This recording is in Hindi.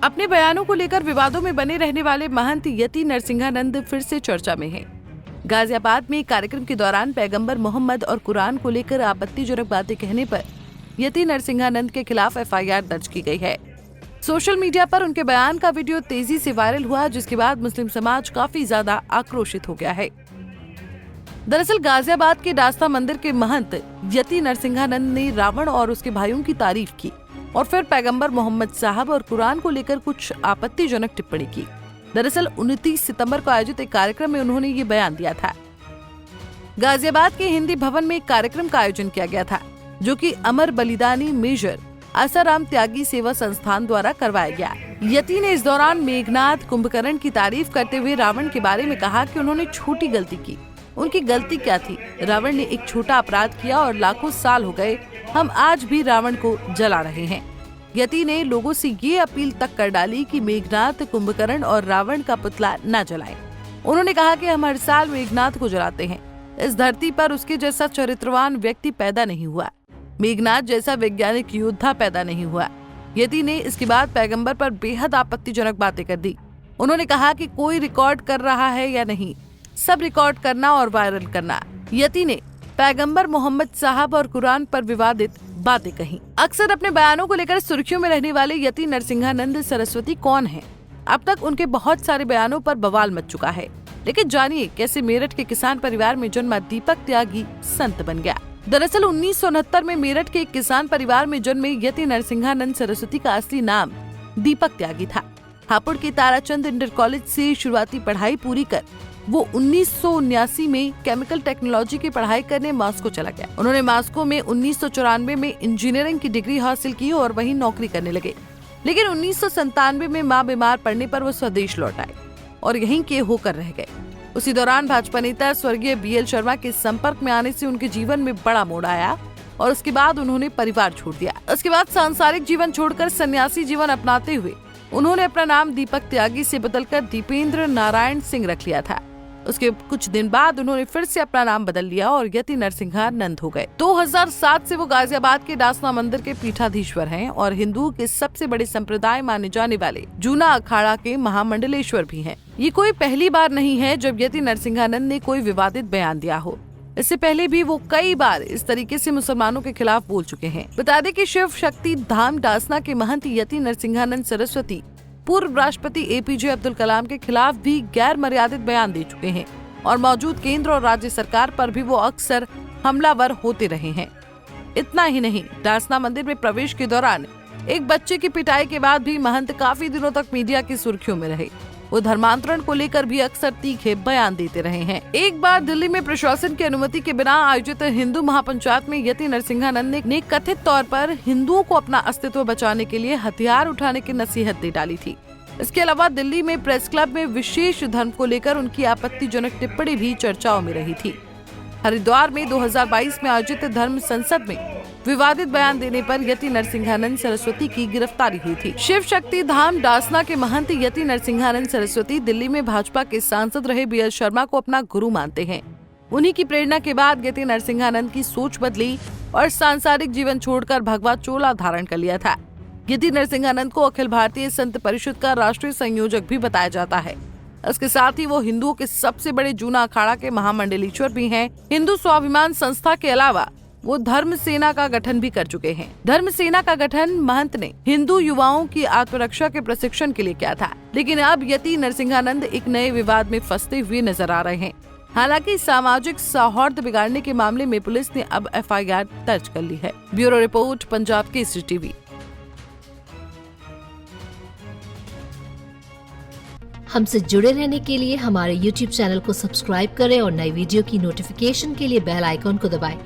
अपने बयानों को लेकर विवादों में बने रहने वाले महंत यति नरसिंहानंद फिर से चर्चा में हैं। गाजियाबाद में एक कार्यक्रम के दौरान पैगंबर मोहम्मद और कुरान को लेकर आपत्तिजनक बातें कहने पर यति नरसिंहानंद के खिलाफ एफआईआर दर्ज की गई है। सोशल मीडिया पर उनके बयान का वीडियो तेजी से वायरल हुआ, जिसके बाद मुस्लिम समाज काफी ज्यादा आक्रोशित हो गया है। दरअसल गाजियाबाद के दास्ता मंदिर के महंत यति नरसिंहानंद ने रावण और उसके भाइयों की तारीफ की और फिर पैगंबर मोहम्मद साहब और कुरान को लेकर कुछ आपत्तिजनक टिप्पणी की। दरअसल 29 सितंबर को आयोजित एक कार्यक्रम में उन्होंने ये बयान दिया था। गाजियाबाद के हिंदी भवन में एक कार्यक्रम का आयोजन किया गया था, जो कि अमर बलिदानी मेजर आसाराम त्यागी सेवा संस्थान द्वारा करवाया गया। यति ने इस दौरान मेघनाथ कुंभकर्ण की तारीफ करते हुए रावण के बारे में कहा कि उन्होंने छोटी गलती की। उनकी गलती क्या थी? रावण ने एक छोटा अपराध किया और लाखों साल हो गए, हम आज भी रावण को जला रहे हैं। यति ने लोगों से ये अपील तक कर डाली कि मेघनाथ, कुंभकर्ण और रावण का पुतला न जलाएं। उन्होंने कहा कि हम हर साल मेघनाथ को जलाते हैं। इस धरती पर उसके जैसा चरित्रवान व्यक्ति पैदा नहीं हुआ, मेघनाथ जैसा वैज्ञानिक योद्धा पैदा नहीं हुआ। यति ने इसके बाद पैगंबर पर बेहद आपत्तिजनक बातें कर दी। उन्होंने कहा कि कोई रिकॉर्ड कर रहा है या नहीं, सब रिकॉर्ड करना और वायरल करना। यति ने पैगंबर मोहम्मद साहब और कुरान पर विवादित बातें कही। अक्सर अपने बयानों को लेकर सुर्खियों में रहने वाले यति नरसिंहानंद सरस्वती कौन हैं? अब तक उनके बहुत सारे बयानों पर बवाल मच चुका है, लेकिन जानिए कैसे मेरठ के किसान परिवार में जन्मा दीपक त्यागी संत बन गया। दरअसल 1969 में मेरठ के एक किसान परिवार में जन्मे यति नरसिंहानंद सरस्वती का असली नाम दीपक त्यागी था। हापुड़ के ताराचंद इंटर कॉलेज से शुरुआती पढ़ाई पूरी कर वो 1979 में केमिकल टेक्नोलॉजी की पढ़ाई करने मॉस्को चला गया। उन्होंने मॉस्को में 1994 में इंजीनियरिंग की डिग्री हासिल की और वहीं नौकरी करने लगे। लेकिन 1997 में मां बीमार पड़ने पर वो स्वदेश लौट आए और यहीं के होकर रह गए। उसी दौरान भाजपा नेता स्वर्गीय बीएल शर्मा के संपर्क में आने से उनके जीवन में बड़ा मोड़ आया और उसके बाद उन्होंने परिवार छोड़ दिया। उसके बाद सांसारिक जीवन छोड़कर सन्यासी जीवन अपनाते हुए उन्होंने अपना नाम दीपक त्यागी से बदलकर दीपेंद्र नारायण सिंह रख लिया था। उसके कुछ दिन बाद उन्होंने फिर से अपना नाम बदल लिया और यति नरसिंहानंद हो गए। 2007 से वो गाजियाबाद के दासना मंदिर के पीठाधीश्वर हैं और हिंदुओं के सबसे बड़े संप्रदाय माने जाने वाले जूना अखाड़ा के महामंडलेश्वर भी हैं। ये कोई पहली बार नहीं है जब यति नरसिंहानंद ने कोई विवादित बयान दिया हो। इससे पहले भी वो कई बार इस तरीके से मुसलमानों के खिलाफ बोल चुके हैं। बता दें कि शिव शक्ति धाम दासना के महंत यति नरसिंहानंद सरस्वती पूर्व राष्ट्रपति एपीजे अब्दुल कलाम के खिलाफ भी गैर मर्यादित बयान दे चुके हैं और मौजूद केंद्र और राज्य सरकार पर भी वो अक्सर हमलावर होते रहे हैं। इतना ही नहीं, दासना मंदिर में प्रवेश के दौरान एक बच्चे की पिटाई के बाद भी महंत काफी दिनों तक मीडिया की सुर्खियों में रहे। वो धर्मांतरण को लेकर भी अक्सर तीखे बयान देते रहे हैं। एक बार दिल्ली में प्रशासन की अनुमति के बिना आयोजित हिंदू महापंचायत में यति नरसिंहानंद ने कथित तौर पर हिंदुओं को अपना अस्तित्व बचाने के लिए हथियार उठाने की नसीहत दे डाली थी। इसके अलावा दिल्ली में प्रेस क्लब में विशेष धर्म को लेकर उनकी आपत्तिजनक टिप्पणी भी चर्चाओं में रही थी। हरिद्वार में 2022 में आयोजित धर्म संसद में विवादित बयान देने पर यति नरसिंहानंद सरस्वती की गिरफ्तारी हुई थी। शिव शक्ति धाम दासना के महंत यति नरसिंहानंद सरस्वती दिल्ली में भाजपा के सांसद रहे बीएल शर्मा को अपना गुरु मानते हैं। उन्हीं की प्रेरणा के बाद यति नरसिंहानंद की सोच बदली और सांसारिक जीवन छोड़कर भगवा चोला धारण कर लिया था। यति नरसिंहानंद को अखिल भारतीय संत परिषद का राष्ट्रीय संयोजक भी बताया जाता है। इसके साथ ही वो हिंदुओं के सबसे बड़े जूना अखाड़ा के महामंडलेश्वर भी हैं। हिंदू स्वाभिमान संस्था के अलावा वो धर्म सेना का गठन भी कर चुके हैं। धर्म सेना का गठन महंत ने हिंदू युवाओं की आत्मरक्षा के प्रशिक्षण के लिए किया था, लेकिन अब यति नरसिंहानंद एक नए विवाद में फंसते हुए नजर आ रहे हैं। हालांकि सामाजिक सौहार्द बिगाड़ने के मामले में पुलिस ने अब एफआईआर दर्ज कर ली है। Bureau report, Punjab Kesari TV. हमसे जुड़े रहने के लिए हमारे YouTube चैनल को सब्सक्राइब करें और नई वीडियो की नोटिफिकेशन के लिए बेल आइकॉन को दबाएं।